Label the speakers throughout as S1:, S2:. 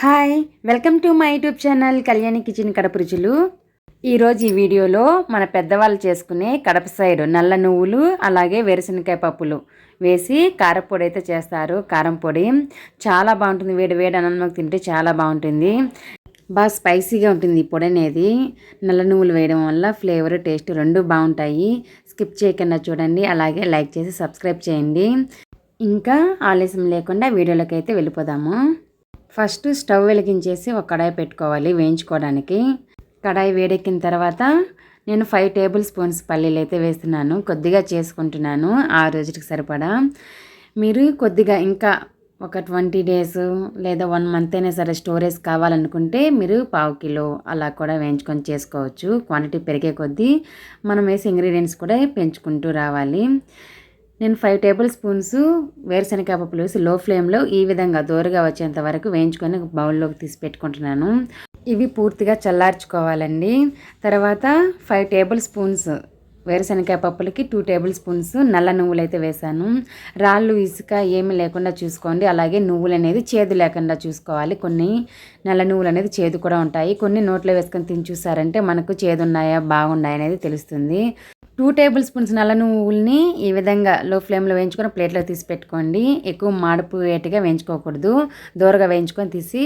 S1: Hi welcome to my YouTube channel Kalyani kitchen Kadapa రుచులు. ఈరోజు ఈ వీడియోలో మన పెద్దవాళ్ళు చేసుకునే కడప సైడ్ నల్ల నువ్వులు అలాగే వేరుశనగకాయ పప్పులు వేసి కారపొడి అయితే చేస్తారు. కారం పొడి చాలా బాగుంటుంది. వేడి వేడి అన్నంలోకి తింటే చాలా బాగుంటుంది. బాగా స్పైసీగా ఉంటుంది ఈ పొడి అనేది. నల్ల నువ్వులు వేయడం వల్ల ఫ్లేవర్ టేస్ట్ రెండు బాగుంటాయి. స్కిప్ చేయకుండా చూడండి, అలాగే లైక్ చేసి సబ్స్క్రైబ్ చేయండి. ఇంకా ఆలస్యం లేకుండా వీడియోలోకి అయితే వెళ్ళిపోదాము. ఫస్ట్ స్టవ్ వెలిగించేసి ఒక కడాయి పెట్టుకోవాలి వేయించుకోవడానికి. కడాయి వేడెక్కిన తర్వాత నేను 5 టేబుల్ స్పూన్స్ పల్లీలు అయితే వేస్తున్నాను. కొద్దిగా చేసుకుంటున్నాను, ఆ రోజుకి సరిపడా. మీరు కొద్దిగా ఇంకా ఒక 20 డేస్ లేదా 1 మంత్ అయినా సరే స్టోరేజ్ కావాలనుకుంటే మీరు 1/2 కిలో అలా కూడా వేయించుకొని చేసుకోవచ్చు. క్వాంటిటీ పెరిగే కొద్దీ మనం వేసే ఇంగ్రీడియంట్స్ కూడా పెంచుకుంటూ రావాలి. నేను 5 టేబుల్ స్పూన్స్ వేరుశనగకాయ పప్పులు వేసి లో ఫ్లేమ్లో ఈ విధంగా దోరగా వచ్చేంత వరకు వేయించుకొని బౌల్లోకి తీసి పెట్టుకుంటున్నాను. ఇవి పూర్తిగా చల్లార్చుకోవాలండి. తర్వాత 5 టేబుల్ స్పూన్స్ వేరుశనగకాయ పప్పులకి 2 టేబుల్ స్పూన్స్ నల్ల నువ్వులు అయితే వేసాను. రాళ్ళు ఇసుక ఏమీ లేకుండా చూసుకోండి. అలాగే నువ్వులు అనేది చేదు లేకుండా చూసుకోవాలి. కొన్ని నల్ల నువ్వులు అనేది చేదు కూడా ఉంటాయి. కొన్ని నోట్లో వేసుకొని తిని చూసారంటే మనకు చేదు ఉన్నాయా బాగున్నాయా అనేది తెలుస్తుంది. 2 టేబుల్ స్పూన్స్ నల్ల నువ్వుల్ని ఈ విధంగా లో ఫ్లేమ్లో వేయించుకొని ప్లేట్లో తీసి పెట్టుకోండి. ఎక్కువ మాడిపోయేట్టుగా వేయించుకోకూడదు. దూరగా వేయించుకొని తీసి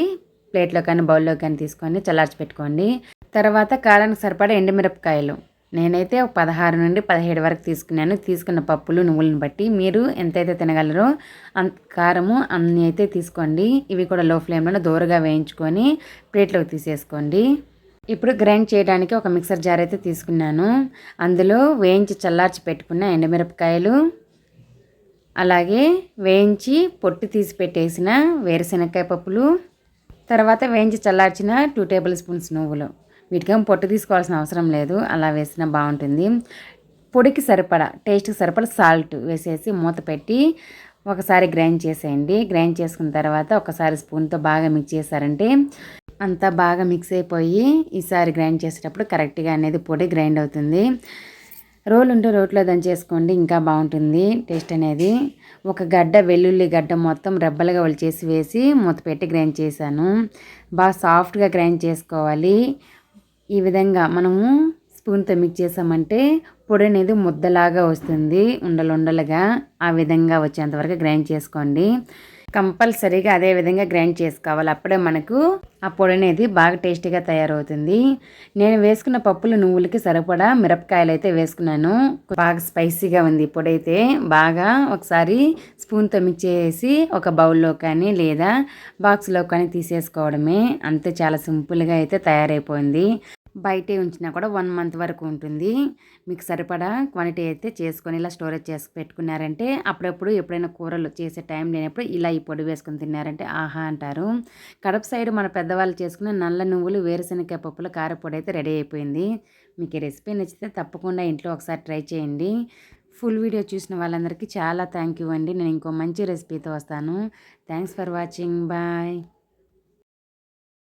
S1: ప్లేట్లో కానీ బౌల్లో కానీ తీసుకొని చల్లార్చి పెట్టుకోండి. తర్వాత కారానికి సరిపడా ఎండుమిరపకాయలు నేనైతే 16 నుండి 17 వరకు తీసుకున్నాను. తీసుకున్న పప్పులు నువ్వులను బట్టి మీరు ఎంతైతే తినగలరో అంత కారము అన్నీ అయితే తీసుకోండి. ఇవి కూడా లో ఫ్లేమ్లో దూరగా వేయించుకొని ప్లేట్లోకి తీసేసుకోండి. ఇప్పుడు గ్రైండ్ చేయడానికి ఒక మిక్సర్ జార్ అయితే తీసుకున్నాను. అందులో వేయించి చల్లార్చి పెట్టుకున్న ఎండుమిరపకాయలు, అలాగే వేయించి పొట్టు తీసి పెట్టేసిన వేరుశనగకాయ పప్పులు, తర్వాత వేయించి చల్లార్చిన 2 టేబుల్ స్పూన్స్ నువ్వులు. వీటికేం పొట్టు తీసుకోవాల్సిన అవసరం లేదు, అలా వేసినా బాగుంటుంది. పొడికి సరిపడా టేస్ట్కి సరిపడా సాల్ట్ వేసేసి మూత పెట్టి ఒకసారి గ్రైండ్ చేసేయండి. గ్రైండ్ చేసుకున్న తర్వాత ఒకసారి స్పూన్తో బాగా మిక్స్ చేశారంటే అంతా బాగా మిక్స్ అయిపోయి ఈసారి గ్రైండ్ చేసేటప్పుడు కరెక్ట్గా అనేది పొడి గ్రైండ్ అవుతుంది. రోలు ఉంటే రోట్లో దంచేసుకోండి, ఇంకా బాగుంటుంది టేస్ట్ అనేది. ఒక గడ్డ వెల్లుల్లి గడ్డ మొత్తం రెబ్బలుగా ఒలిచేసి వేసి మూత పెట్టి గ్రైండ్ చేశాను. బాగా సాఫ్ట్గా గ్రైండ్ చేసుకోవాలి. ఈ విధంగా మనము స్పూన్తో మిక్స్ చేసామంటే పొడి అనేది ముద్దలాగా వస్తుంది, ఉండలుగా. ఆ విధంగా వచ్చేంతవరకు గ్రైండ్ చేసుకోండి. కంపల్సరీగా అదే విధంగా గ్రైండ్ చేసుకోవాలి. అప్పుడే మనకు ఆ పొడి అనేది బాగా టేస్టీగా తయారవుతుంది. నేను వేసుకున్న పప్పులు నువ్వులకి సరిపడా మిరపకాయలు అయితే వేసుకున్నాను. బాగా స్పైసీగా ఉంది పొడి అయితే. బాగా ఒకసారి స్పూన్తో మిక్స్ చేసి ఒక బౌల్లో కానీ లేదా బాక్స్లో కానీ తీసేసుకోవడమే. అంతే, చాలా సింపుల్గా అయితే తయారైపోయింది. బయటే ఉంచినా కూడా 1 మంత్ వరకు ఉంటుంది. మీకు సరిపడా క్వాంటిటీ అయితే చేసుకొని ఇలా స్టోరేజ్ చేసి పెట్టుకున్నారంటే అప్పుడప్పుడు ఎప్పుడైనా కూరలు చేసే టైం లేనప్పుడు ఇలా ఈ పొడి వేసుకొని తిన్నారంటే ఆహా అంటారు. కడప సైడ్ మన పెద్దవాళ్ళు చేసుకున్న నల్ల నువ్వులు వేరుశనగకాయ పప్పుల కారపొడి అయితే రెడీ అయిపోయింది. మీకు ఈ రెసిపీ నచ్చితే తప్పకుండా ఇంట్లో ఒకసారి ట్రై చేయండి. ఫుల్ వీడియో చూసిన వాళ్ళందరికీ చాలా థ్యాంక్ యూ అండి. నేను ఇంకో మంచి రెసిపీతో వస్తాను. Thanks for watching. బాయ్.